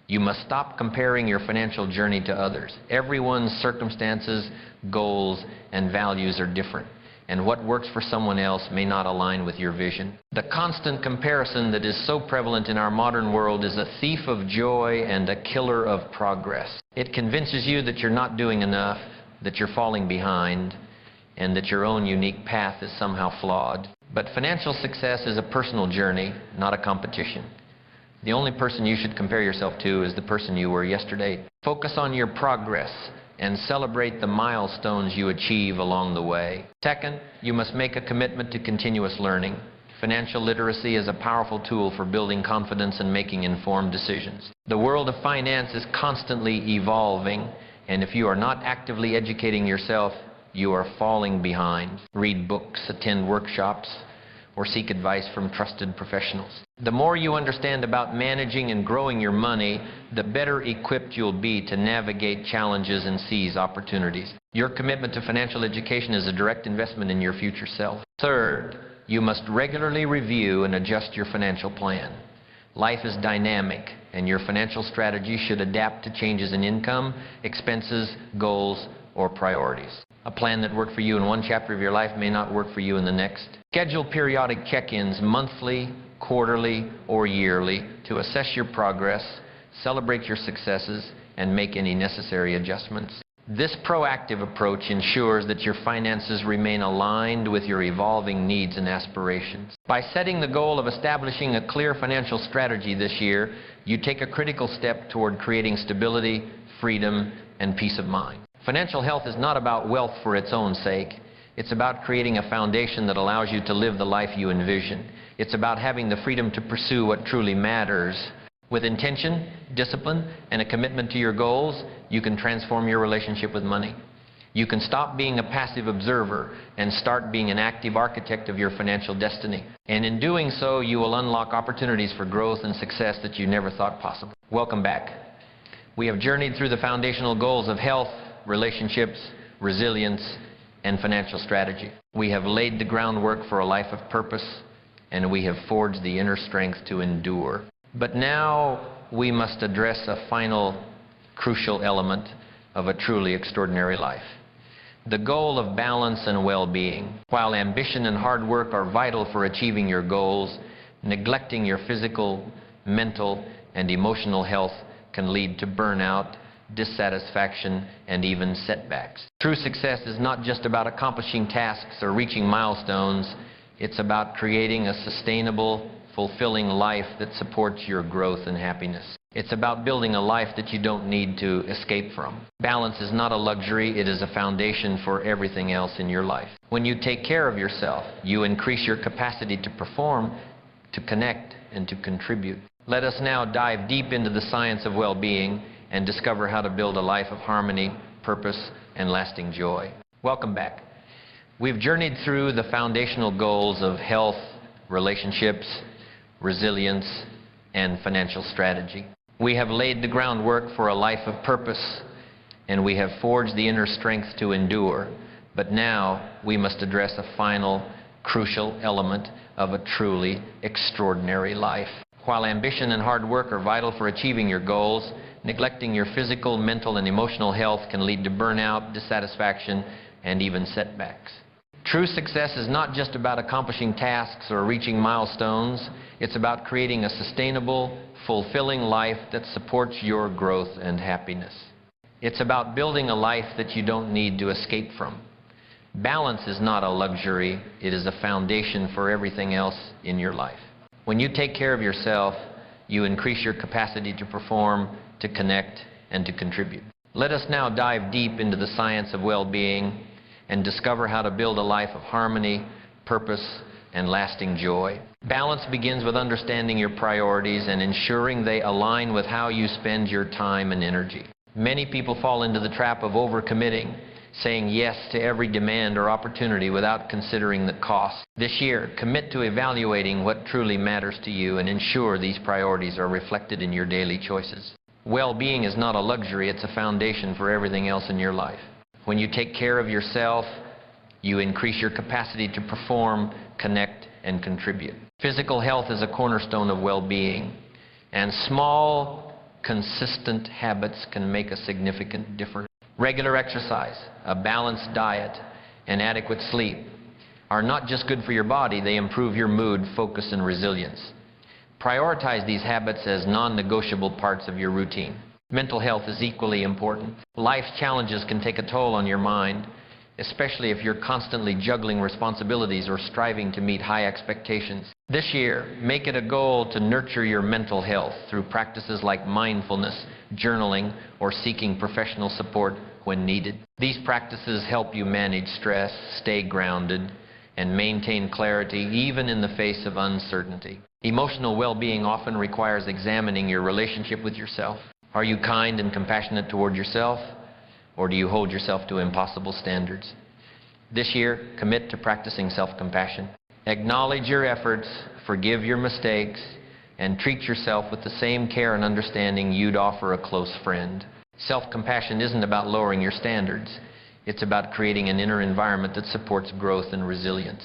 Speaker 1: you must stop comparing your financial journey to others. Everyone's circumstances, goals, and values are different, and what works for someone else may not align with your vision. The constant comparison that is so prevalent in our modern world is a thief of joy and a killer of progress. It convinces you that you're not doing enough, that you're falling behind, and that your own unique path is somehow flawed. But financial success is a personal journey, not a competition. The only person you should compare yourself to is the person you were yesterday. Focus on your progress and celebrate the milestones you achieve along the way. Second, you must make a commitment to continuous learning. Financial literacy is a powerful tool for building confidence and making informed decisions. The world of finance is constantly evolving, and if you are not actively educating yourself, you are falling behind. Read books, attend workshops, or seek advice from trusted professionals. The more you understand about managing and growing your money, the better equipped you'll be to navigate challenges and seize opportunities. Your commitment to financial education is a direct investment in your future self. Third, you must regularly review and adjust your financial plan. Life is dynamic, and your financial strategy should adapt to changes in income, expenses, goals, or priorities. A plan that worked for you in one chapter of your life may not work for you in the next. Schedule periodic check-ins monthly, quarterly, or yearly to assess your progress, celebrate your successes, and make any necessary adjustments. This proactive approach ensures that your finances remain aligned with your evolving needs and aspirations. By setting the goal of establishing a clear financial strategy this year, you take a critical step toward creating stability, freedom, and peace of mind. Financial health is not about wealth for its own sake. It's about creating a foundation that allows you to live the life you envision. It's about having the freedom to pursue what truly matters. With intention, discipline, and a commitment to your goals, you can transform your relationship with money. You can stop being a passive observer and start being an active architect of your financial destiny. And in doing so, you will unlock opportunities for growth and success that you never thought possible. Welcome back. We have journeyed through the foundational goals of health, relationships, resilience, and financial strategy. We have laid the groundwork for a life of purpose, and we have forged the inner strength to endure. But now we must address a final crucial element of a truly extraordinary life: the goal of balance and well-being. While ambition and hard work are vital for achieving your goals, neglecting your physical, mental, and emotional health can lead to burnout, dissatisfaction, and even setbacks. True success is not just about accomplishing tasks or reaching milestones. It's about creating a sustainable, fulfilling life that supports your growth and happiness. It's about building a life that you don't need to escape from. Balance is not a luxury, it is a foundation for everything else in your life. When you take care of yourself, you increase your capacity to perform, to connect, and to contribute. Let us now dive deep into the science of well-being and discover how to build a life of harmony, purpose, and lasting joy. Welcome back. We've journeyed through the foundational goals of health, relationships, resilience, and financial strategy. We have laid the groundwork for a life of purpose, and we have forged the inner strength to endure. But now we must address a final, crucial element of a truly extraordinary life. While ambition and hard work are vital for achieving your goals, neglecting your physical, mental, and emotional health can lead to burnout, dissatisfaction, and even setbacks. True success is not just about accomplishing tasks or reaching milestones. It's about creating a sustainable, fulfilling life that supports your growth and happiness. It's about building a life that you don't need to escape from. Balance is not a luxury. It is a foundation for everything else in your life. When you take care of yourself, you increase your capacity to perform, to connect, and to contribute. Let us now dive deep into the science of well-being and discover how to build a life of harmony, purpose, and lasting joy. Balance begins with understanding your priorities and ensuring they align with how you spend your time and energy. Many people fall into the trap of overcommitting, saying yes to every demand or opportunity without considering the cost. This year, commit to evaluating what truly matters to you and ensure these priorities are reflected in your daily choices. Well-being is not a luxury, it's a foundation for everything else in your life. When you take care of yourself, you increase your capacity to perform, connect, and contribute. Physical health is a cornerstone of well-being, and small, consistent habits can make a significant difference. Regular exercise, a balanced diet, and adequate sleep are not just good for your body, they improve your mood, focus, and resilience. Prioritize these habits as non-negotiable parts of your routine. Mental health is equally important. Life's challenges can take a toll on your mind, especially if you're constantly juggling responsibilities or striving to meet high expectations. This year, make it a goal to nurture your mental health through practices like mindfulness, journaling, or seeking professional support when needed. These practices help you manage stress, stay grounded, and maintain clarity even in the face of uncertainty. Emotional well-being often requires examining your relationship with yourself. Are you kind and compassionate toward yourself, or do you hold yourself to impossible standards? This year, commit to practicing self-compassion. Acknowledge your efforts, forgive your mistakes, and treat yourself with the same care and understanding you'd offer a close friend. Self-compassion isn't about lowering your standards. It's about creating an inner environment that supports growth and resilience.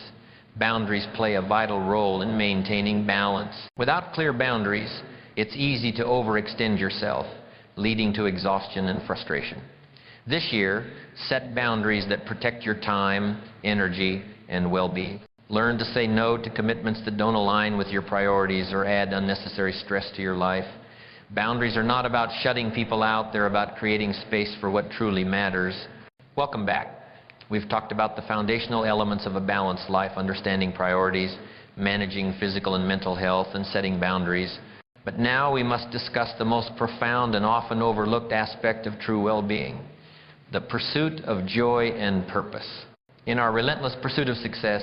Speaker 1: Boundaries play a vital role in maintaining balance. Without clear boundaries, it's easy to overextend yourself, leading to exhaustion and frustration. This year, set boundaries that protect your time, energy, and well-being. Learn to say no to commitments that don't align with your priorities or add unnecessary stress to your life. Boundaries are not about shutting people out, they're about creating space for what truly matters. Welcome back. We've talked about the foundational elements of a balanced life, understanding priorities, managing physical and mental health, and setting boundaries. But now we must discuss the most profound and often overlooked aspect of true well-being, the pursuit of joy and purpose. In our relentless pursuit of success,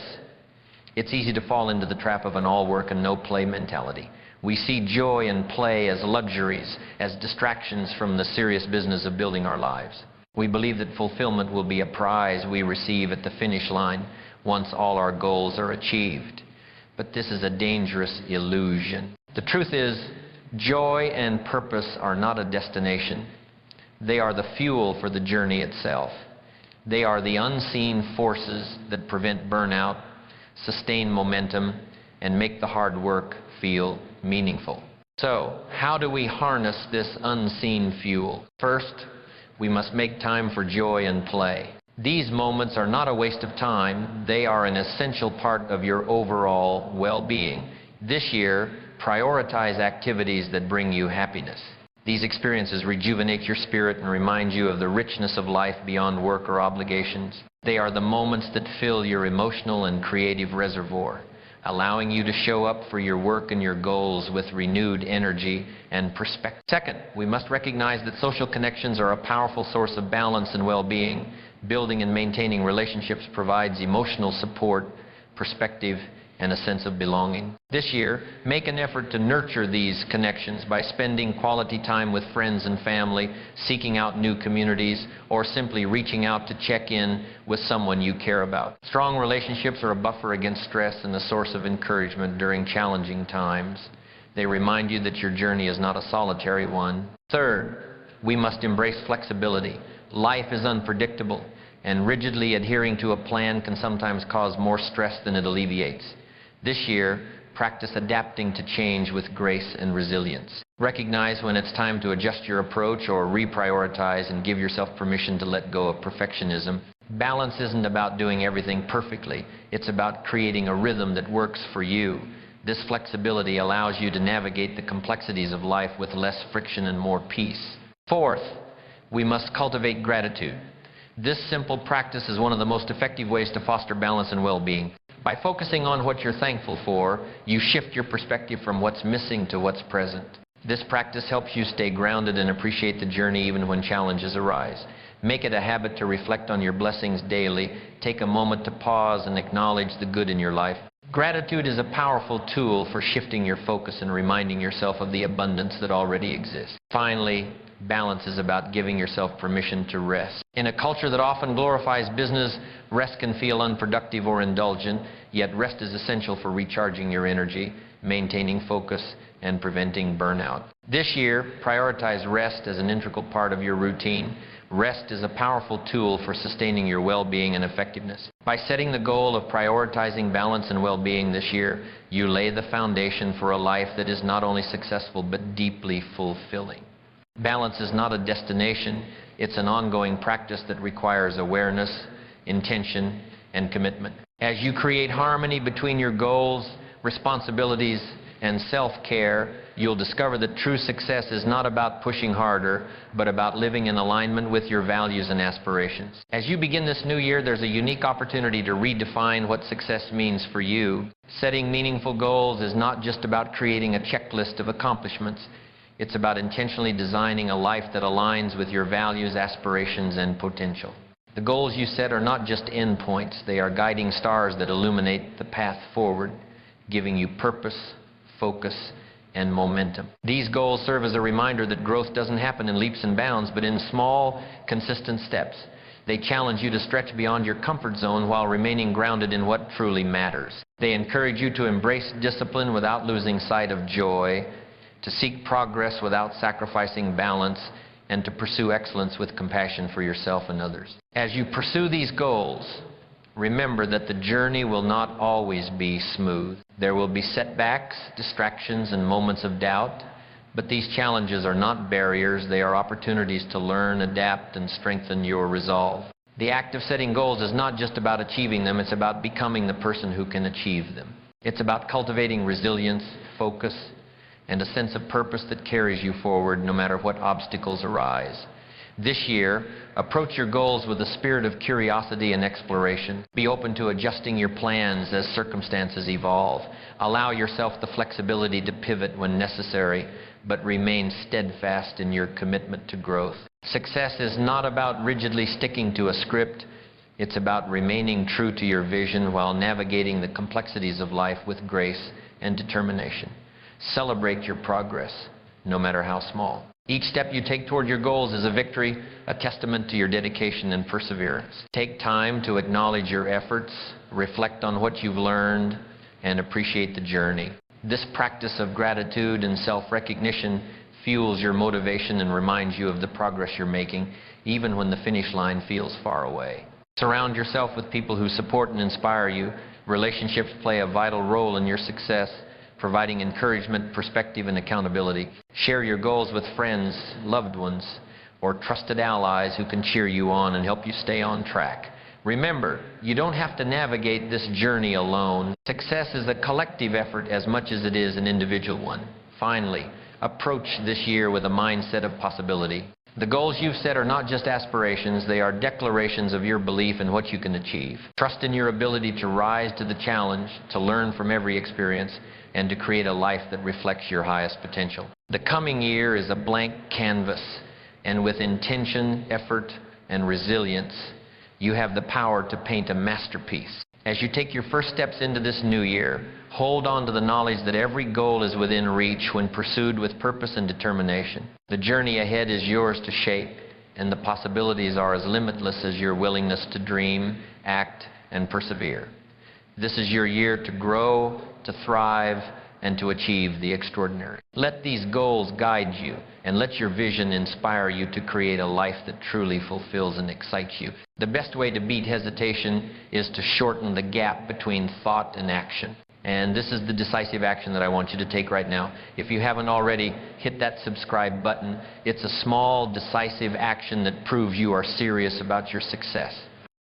Speaker 1: it's easy to fall into the trap of an all-work and no-play mentality. We see joy and play as luxuries, as distractions from the serious business of building our lives. We believe that fulfillment will be a prize we receive at the finish line once all our goals are achieved. But this is a dangerous illusion. The truth is, joy and purpose are not a destination. They are the fuel for the journey itself. They are the unseen forces that prevent burnout, sustain momentum, and make the hard work feel meaningful. So, how do we harness this unseen fuel? First, we must make time for joy and play. These moments are not a waste of time. They are an essential part of your overall well-being. This year, prioritize activities that bring you happiness. These experiences rejuvenate your spirit and remind you of the richness of life beyond work or obligations. They are the moments that fill your emotional and creative reservoir, allowing you to show up for your work and your goals with renewed energy and perspective. Second, we must recognize that social connections are a powerful source of balance and well-being. Building and maintaining relationships provides emotional support, perspective, and a sense of belonging. This year, make an effort to nurture these connections by spending quality time with friends and family, seeking out new communities, or simply reaching out to check in with someone you care about. Strong relationships are a buffer against stress and a source of encouragement during challenging times. They remind you that your journey is not a solitary one. Third, we must embrace flexibility. Life is unpredictable, and rigidly adhering to a plan can sometimes cause more stress than it alleviates. This year, practice adapting to change with grace and resilience. Recognize when it's time to adjust your approach or reprioritize, and give yourself permission to let go of perfectionism. Balance isn't about doing everything perfectly. It's about creating a rhythm that works for you. This flexibility allows you to navigate the complexities of life with less friction and more peace. Fourth, we must cultivate gratitude. This simple practice is one of the most effective ways to foster balance and well-being. By focusing on what you're thankful for, you shift your perspective from what's missing to what's present. This practice helps you stay grounded and appreciate the journey even when challenges arise. Make it a habit to reflect on your blessings daily. Take a moment to pause and acknowledge the good in your life. Gratitude is a powerful tool for shifting your focus and reminding yourself of the abundance that already exists. Finally, balance is about giving yourself permission to rest. In a culture that often glorifies business, rest can feel unproductive or indulgent, yet rest is essential for recharging your energy, maintaining focus, and preventing burnout. This year, prioritize rest as an integral part of your routine. Rest is a powerful tool for sustaining your well-being and effectiveness. By setting the goal of prioritizing balance and well-being this year, you lay the foundation for a life that is not only successful but deeply fulfilling. Balance is not a destination, it's an ongoing practice that requires awareness, intention, and commitment. As you create harmony between your goals, responsibilities, and self-care, you'll discover that true success is not about pushing harder, but about living in alignment with your values and aspirations. As you begin this new year, there's a unique opportunity to redefine what success means for you. Setting meaningful goals is not just about creating a checklist of accomplishments. It's about intentionally designing a life that aligns with your values, aspirations, and potential. The goals you set are not just endpoints. They are guiding stars that illuminate the path forward, giving you purpose, focus, and momentum. These goals serve as a reminder that growth doesn't happen in leaps and bounds, but in small, consistent steps. They challenge you to stretch beyond your comfort zone while remaining grounded in what truly matters. They encourage you to embrace discipline without losing sight of joy, to seek progress without sacrificing balance, and to pursue excellence with compassion for yourself and others. As you pursue these goals, remember that the journey will not always be smooth. There will be setbacks, distractions, and moments of doubt, but these challenges are not barriers. They are opportunities to learn, adapt, and strengthen your resolve. The act of setting goals is not just about achieving them, it's about becoming the person who can achieve them. It's about cultivating resilience, focus, and a sense of purpose that carries you forward no matter what obstacles arise. This year, approach your goals with a spirit of curiosity and exploration. Be open to adjusting your plans as circumstances evolve. Allow yourself the flexibility to pivot when necessary, but remain steadfast in your commitment to growth. Success is not about rigidly sticking to a script. It's about remaining true to your vision while navigating the complexities of life with grace and determination. Celebrate your progress, no matter how small. Each step you take toward your goals is a victory, a testament to your dedication and perseverance. Take time to acknowledge your efforts, reflect on what you've learned, and appreciate the journey. This practice of gratitude and self-recognition fuels your motivation and reminds you of the progress you're making, even when the finish line feels far away. Surround yourself with people who support and inspire you. Relationships play a vital role in your success, providing encouragement, perspective, and accountability. Share your goals with friends, loved ones, or trusted allies who can cheer you on and help you stay on track. Remember, you don't have to navigate this journey alone. Success is a collective effort as much as it is an individual one. Finally, approach this year with a mindset of possibility. The goals you've set are not just aspirations, they are declarations of your belief in what you can achieve. Trust in your ability to rise to the challenge, to learn from every experience, and to create a life that reflects your highest potential. The coming year is a blank canvas, and with intention, effort, and resilience, you have the power to paint a masterpiece. As you take your first steps into this new year, hold on to the knowledge that every goal is within reach when pursued with purpose and determination. The journey ahead is yours to shape, and the possibilities are as limitless as your willingness to dream, act, and persevere. This is your year to grow, to thrive, and to achieve the extraordinary. Let these goals guide you, and let your vision inspire you to create a life that truly fulfills and excites you. The best way to beat hesitation is to shorten the gap between thought and action. And this is the decisive action that I want you to take right now. If you haven't already, hit that subscribe button. It's a small, decisive action that proves you are serious about your success.